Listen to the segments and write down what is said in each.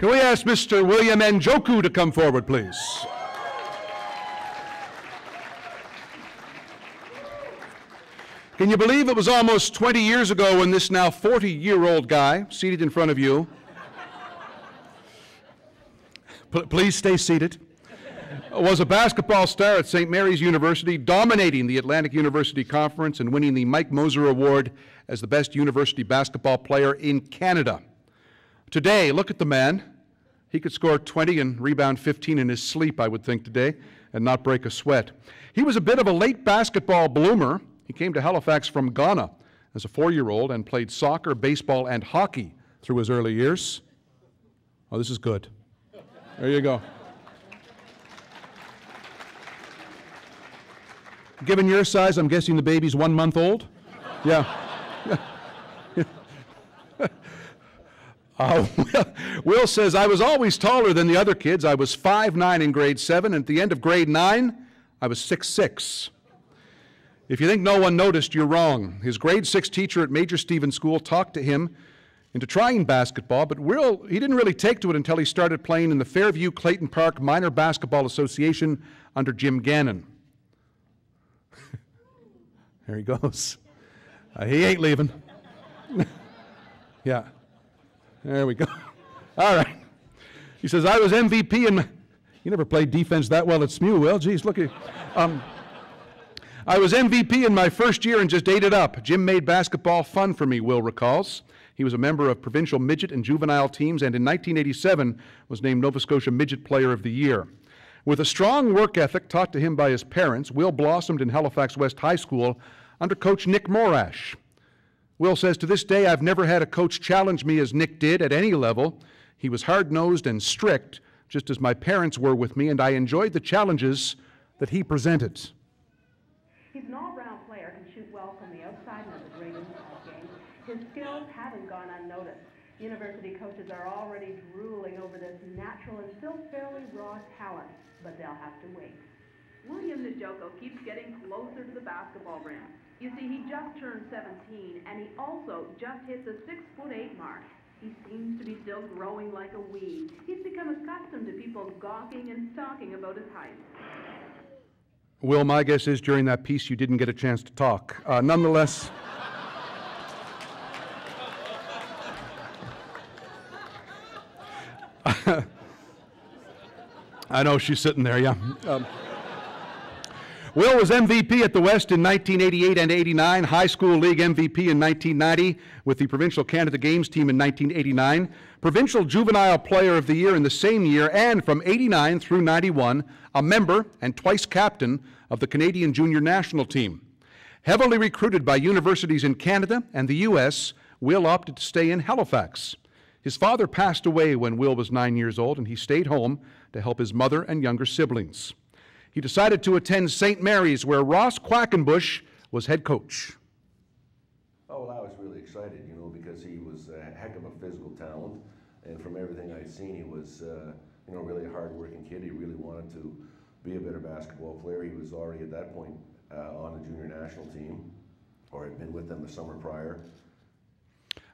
Can we ask Mr. William Njoku to come forward, please? Can you believe it was almost 20 years ago when this now 40-year-old guy, seated in front of you, please stay seated, was a basketball star at St. Mary's University, dominating the Atlantic University Conference and winning the Mike Moser Award as the best university basketball player in Canada. Today, look at the man. He could score 20 and rebound 15 in his sleep, I would think, today, and not break a sweat. He was a bit of a late basketball bloomer. He came to Halifax from Ghana as a 4-year-old and played soccer, baseball, and hockey through his early years. Oh, this is good. There you go. Given your size, I'm guessing the baby's 1 month old? Yeah. Will says, I was always taller than the other kids. I was 5'9" in grade 7, and at the end of grade 9, I was 6'6". If you think no one noticed, you're wrong. His grade 6 teacher at Major Stevens School talked to him into trying basketball, but he didn't really take to it until he started playing in the Fairview Clayton Park Minor Basketball Association under Jim Gannon. There he goes. He ain't leaving. Yeah. There we go. All right. He says, I was MVP in... You never played defense that well at SMU, Will. Geez, look at you. I was MVP in my first year and just ate it up. Jim made basketball fun for me, Will recalls. He was a member of provincial midget and juvenile teams, and in 1987 was named Nova Scotia Midget Player of the Year. With a strong work ethic taught to him by his parents, Will blossomed in Halifax West High School under Coach Nick Morash. Will says, to this day, I've never had a coach challenge me as Nick did at any level. He was hard-nosed and strict, just as my parents were with me, and I enjoyed the challenges that he presented. He's an all-round player, can shoot well from the outside and has a great inside game. His skills haven't gone unnoticed. University coaches are already drooling over this natural and still fairly raw talent, but they'll have to wait. William Njoku keeps getting closer to the basketball rim. You see, he just turned 17, and he also just hit the 6'8" mark. He seems to be still growing like a weed. He's become accustomed to people gawking and talking about his height. Will, my guess is during that piece you didn't get a chance to talk. Nonetheless, I know she's sitting there, yeah. Will was MVP at the West in 1988 and 89, High School League MVP in 1990 with the Provincial Canada Games team in 1989, Provincial Juvenile Player of the Year in the same year, and from 89 through 91, a member and twice captain of the Canadian Junior National Team. Heavily recruited by universities in Canada and the U.S., Will opted to stay in Halifax. His father passed away when Will was 9 years old, and he stayed home to help his mother and younger siblings. He decided to attend St. Mary's, where Ross Quackenbush was head coach. Oh, well, I was really excited, you know, because he was a heck of a physical talent, and from everything I'd seen, he was, you know, really a hard-working kid. He really wanted to be a better basketball player. He was already at that point on the junior national team, or had been with them the summer prior.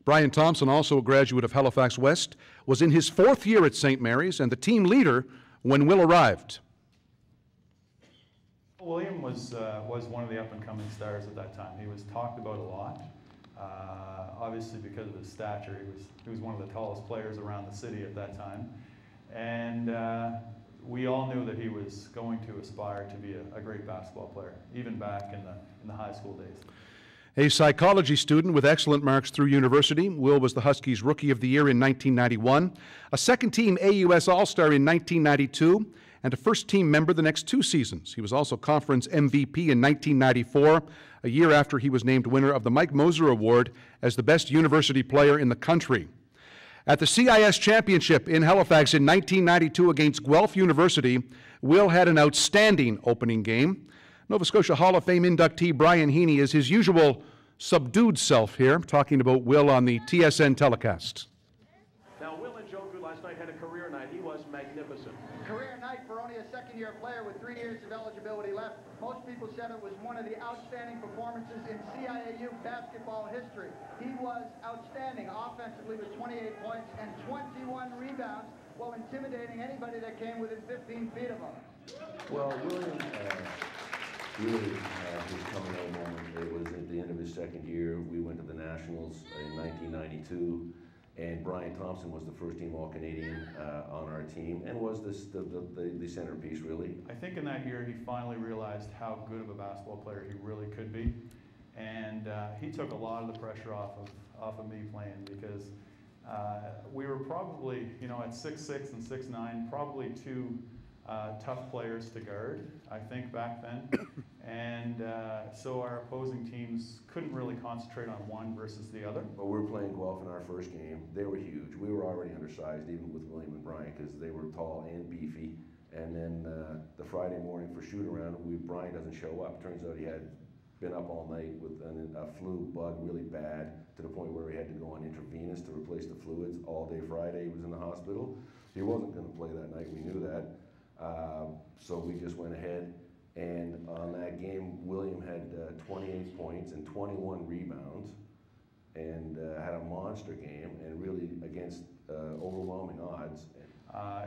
Brian Thompson, also a graduate of Halifax West, was in his 4th year at St. Mary's and the team leader when Will arrived. William was one of the up-and-coming stars at that time. He was talked about a lot, obviously because of his stature. He was one of the tallest players around the city at that time, and we all knew that he was going to aspire to be a great basketball player, even back in the high school days. A psychology student with excellent marks through university, Will was the Huskies' Rookie of the Year in 1991, a second-team AUS All-Star in 1992, and a first-team member the next 2 seasons. He was also conference MVP in 1994, a year after he was named winner of the Mike Moser Award as the best university player in the country. At the CIS Championship in Halifax in 1992 against Guelph University, Will had an outstanding opening game. Nova Scotia Hall of Fame inductee Brian Heaney is his usual subdued self here, talking about Will on the TSN telecast. Now, Will Njoku last night had a career night. He was magnificent. Career night for only a second-year player with 3 years of eligibility left. Most people said it was one of the outstanding performances in CIAU basketball history. He was outstanding offensively with 28 points and 21 rebounds. while intimidating anybody that came within 15 feet of him. Well, William really his coming out moment. It was at the end of his second year. We went to the Nationals in 1992, and Brian Thompson was the first team All-Canadian on our team, and was the centerpiece, really. I think in that year he finally realized how good of a basketball player he really could be, and he took a lot of the pressure off of me playing, because we were probably, you know, at 6'6" and 6'9", probably two tough players to guard, I think, back then. And so our opposing teams couldn't really concentrate on one versus the other. Well, we were playing Guelph in our first game. They were huge. We were already undersized, even with William and Brian, because they were tall and beefy. And then the Friday morning for shoot-around, Brian doesn't show up. Turns out he had been up all night with a flu bug really bad, to the point where he had to go on intravenous to replace the fluids all day Friday. He was in the hospital. He wasn't going to play that night. We knew that. So we just went ahead, and on that game, William had 28 points and 21 rebounds, and had a monster game, and really against overwhelming odds.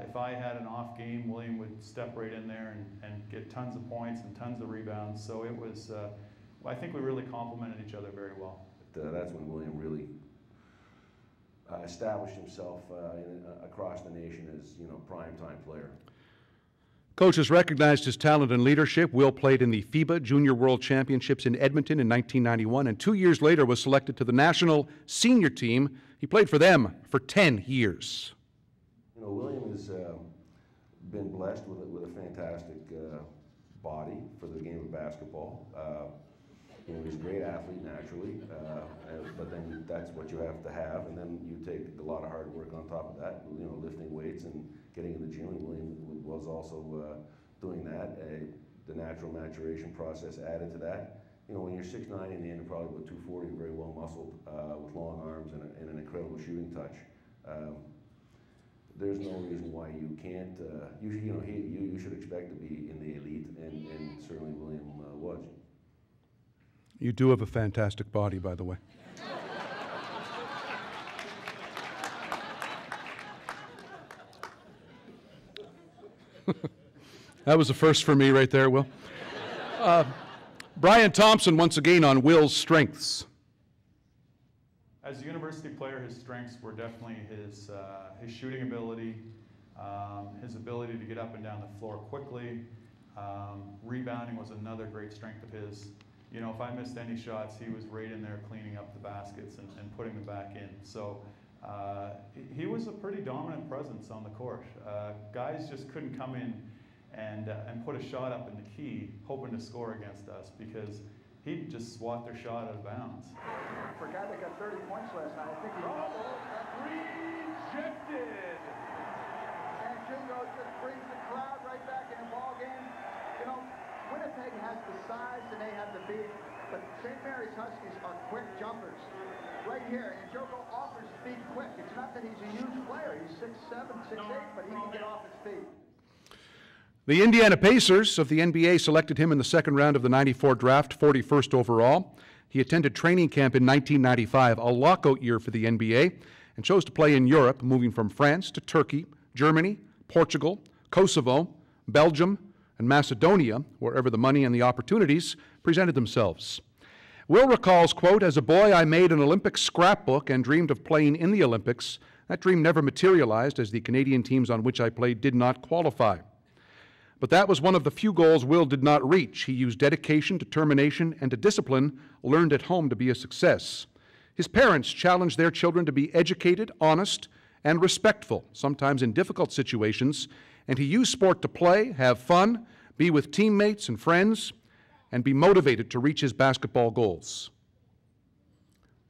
If I had an off game, William would step right in there and get tons of points and tons of rebounds. So it was, I think we really complemented each other very well. That's when William really established himself across the nation as, you know, prime-time player. Coaches recognized his talent and leadership. Will played in the FIBA Junior World Championships in Edmonton in 1991, and 2 years later was selected to the national senior team. He played for them for 10 years. You know, William has been blessed with a fantastic body for the game of basketball. You know, he's a great athlete naturally, but then that's what you have to have, and then you take a lot of hard work on top of that, you know, lifting weights and getting in the gym, and William was also doing that. The natural maturation process added to that. You know, when you're 6'9" in the end, probably about 240, very well muscled, with long arms and an incredible shooting touch. There's no reason why you can't, you should expect to be in the elite, and certainly William was. You do have a fantastic body, by the way. That was a first for me right there, Will. Brian Thompson, once again, on Will's strengths. As a university player, his strengths were definitely his shooting ability, his ability to get up and down the floor quickly. Rebounding was another great strength of his. You know, if I missed any shots, he was right in there cleaning up the baskets and putting them back in. So he was a pretty dominant presence on the court. Guys just couldn't come in and put a shot up in the key hoping to score against us, because he'd just swat their shot out of bounds. For a guy that got 30 points last night, I think he Rejected! And Jingo just brings the crowd right back in the ball game. You know, Winnipeg has the size and they have the beat, but St. Mary's Huskies are quick jumpers. Right here, and Njoku offers speed quick. It's not that he's a huge player. He's 6'7", 6'8", but he can get off his feet. The Indiana Pacers of the NBA selected him in the second round of the '94 draft, 41st overall. He attended training camp in 1995, a lockout year for the NBA, and chose to play in Europe, moving from France to Turkey, Germany, Portugal, Kosovo, Belgium, and Macedonia, wherever the money and the opportunities presented themselves. Will recalls, quote, "As a boy, I made an Olympic scrapbook and dreamed of playing in the Olympics. That dream never materialized, as the Canadian teams on which I played did not qualify. But that was one of the few goals Will did not reach. He used dedication, determination, and a discipline learned at home to be a success. His parents challenged their children to be educated, honest, and respectful, sometimes in difficult situations, and he used sport to play, have fun, be with teammates and friends, and be motivated to reach his basketball goals."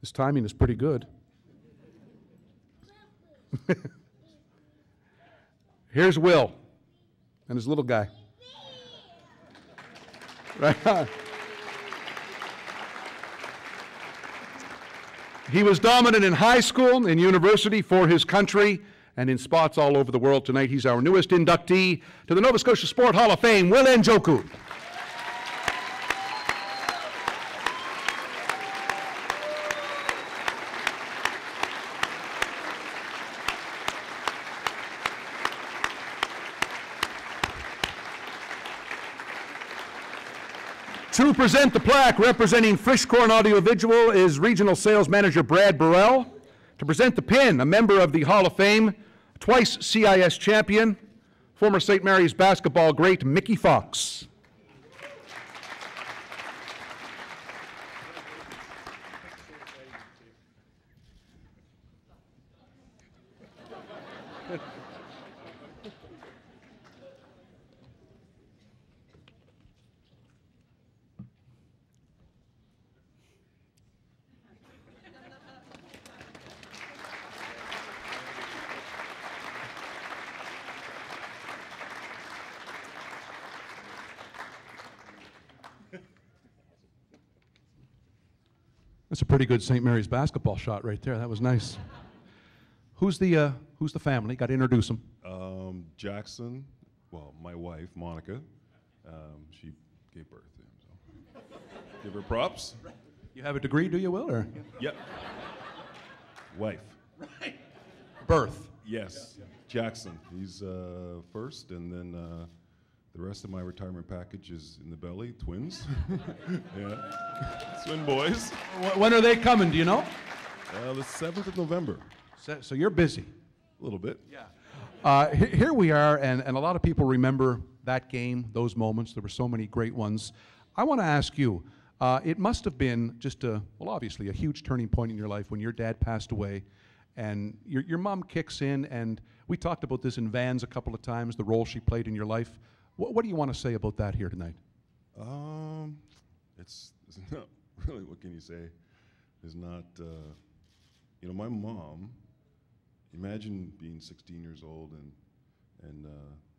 This timing is pretty good. Here's Will and his little guy. Right on. He was dominant in high school, in university, for his country, and in spots all over the world. Tonight, he's our newest inductee to the Nova Scotia Sport Hall of Fame, Will Njoku. To present the plaque representing Frischkorn Audiovisual is Regional Sales Manager Brad Burrell. To present the pin, a member of the Hall of Fame, twice CIS champion, former St. Mary's basketball great Mickey Fox. That's a pretty good St. Mary's basketball shot right there. That was nice. Who's the family? Got to introduce them. Jackson, well, my wife, Monica, she gave birth to him, so give her props. You have a degree, do you, Will? Or? Yep. Wife. Right. Birth. Yes. Jackson. He's first, and then the rest of my retirement package is in the belly. Twins. Yeah. Twin boys. When are they coming? Do you know? The 7th of November. So you're busy. A little bit. Yeah. Here we are, and a lot of people remember that game, those moments. There were so many great ones. I want to ask you, it must have been just obviously a huge turning point in your life when your dad passed away, and your mom kicks in, and we talked about this in Vans a couple of times, the role she played in your life. What do you want to say about that here tonight? It's not really, what can you say? It's not, my mom, imagine being 16 years old and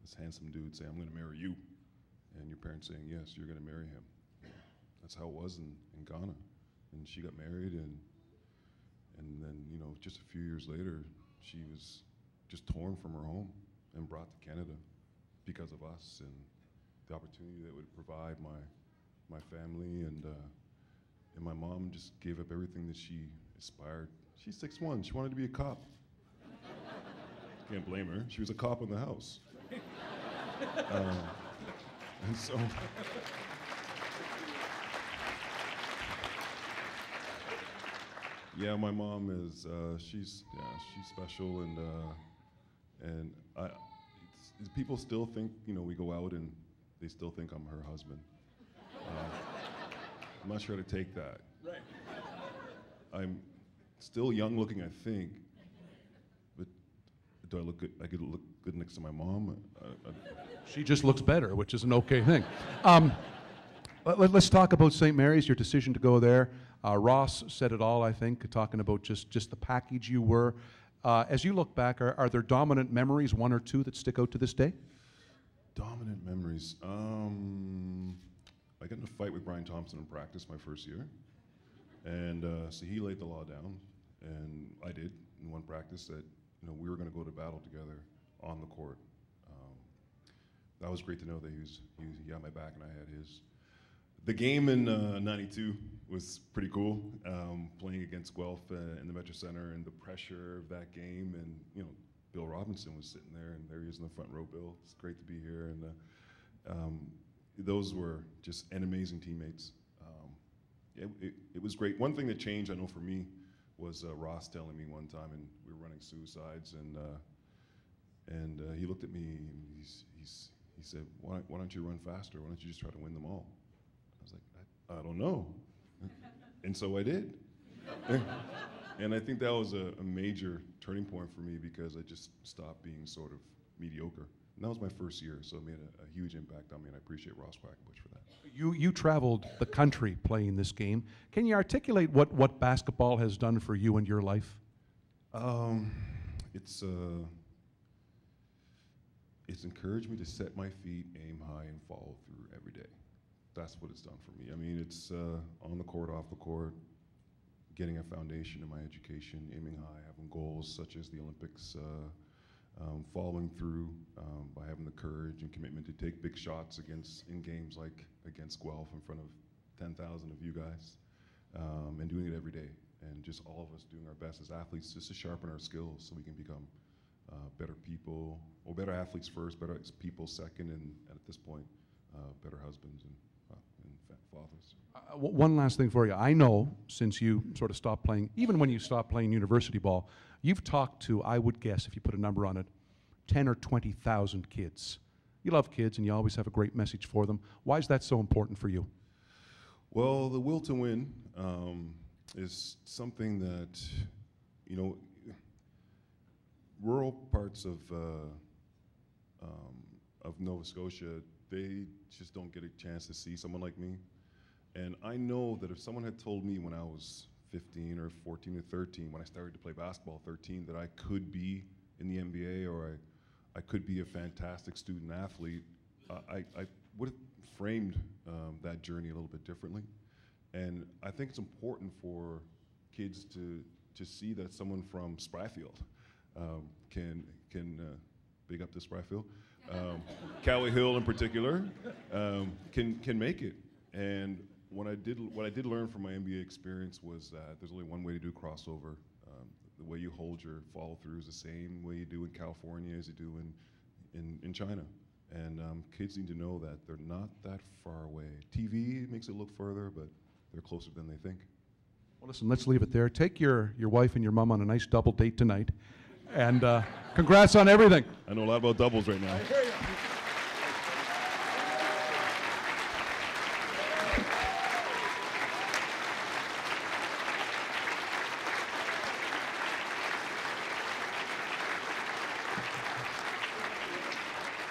this handsome dude saying, I'm going to marry you. And your parents saying, yes, you're going to marry him. That's how it was in Ghana. And she got married, and then, just a few years later, she was just torn from her home and brought to Canada because of us and the opportunity that would provide my family. And my mom just gave up everything that she aspired. She's 6'1", she wanted to be a cop. Can't blame her. She was a cop in the house. And so, yeah, my mom is, she's special, and people still think, we go out and they still think I'm her husband. I'm not sure how to take that. Right. I'm still young looking, I think, but do I look good? I could look good next to my mom. She just looks better, which is an okay thing. Let's talk about St. Mary's, your decision to go there. Ross said it all, I think, talking about just the package you were. As you look back, are there dominant memories, one or two, that stick out to this day? Dominant memories. I got in a fight with Brian Thompson in practice my first year. And so he laid the law down, and I did in one practice that we were going to go to battle together on the court. That was great to know that he had my back and I had his. The game in '92 was pretty cool, playing against Guelph in the Metro Center, and the pressure of that game. And Bill Robinson was sitting there, and there he is in the front row. Bill, it's great to be here. And those were just amazing teammates. It was great. One thing that changed, I know for me, was Ross telling me one time, and we were running suicides, and he looked at me and he said, why don't you run faster? Why don't you just try to win them all? I was like, I don't know. And so I did. And I think that was a major turning point for me, because I just stopped being sort of mediocre. And that was my first year, so it made a huge impact on me, and I appreciate Ross Quackenbush for that. You traveled the country playing this game. Can you articulate what basketball has done for you in your life? It's encouraged me to set my feet, aim high, and follow through every day. That's what it's done for me. I mean, it's on the court, off the court, getting a foundation in my education, aiming high, having goals such as the Olympics, following through by having the courage and commitment to take big shots in games like against Guelph in front of 10,000 of you guys, and doing it every day. And just all of us doing our best as athletes just to sharpen our skills so we can become better people, or better athletes first, better people second, and at this point, better husbands and fathers. One last thing for you. I know since you sort of stopped playing, even when you stopped playing university ball, you've talked to, I would guess, if you put a number on it, 10 or 20,000 kids. You love kids and you always have a great message for them. Why is that so important for you? Well, the will to win is something that, you know, rural parts of Nova Scotia, they just don't get a chance to see someone like me. And I know that if someone had told me when I was 15 or 14 or 13, when I started to play basketball at 13, that I could be in the NBA or I could be a fantastic student athlete, I would have framed that journey a little bit differently. And I think it's important for kids to see that someone from Spryfield can big up to Spryfield, Cowley Hill in particular, can make it. And what I did learn from my NBA experience was that there's only one way to do crossover. The way you hold your follow through is the same way you do in California as you do in China. And kids need to know that they're not that far away. TV makes it look further, but they're closer than they think. Well, listen, let's leave it there. Take your wife and your mom on a nice double date tonight. And congrats on everything. I know a lot about doubles right now.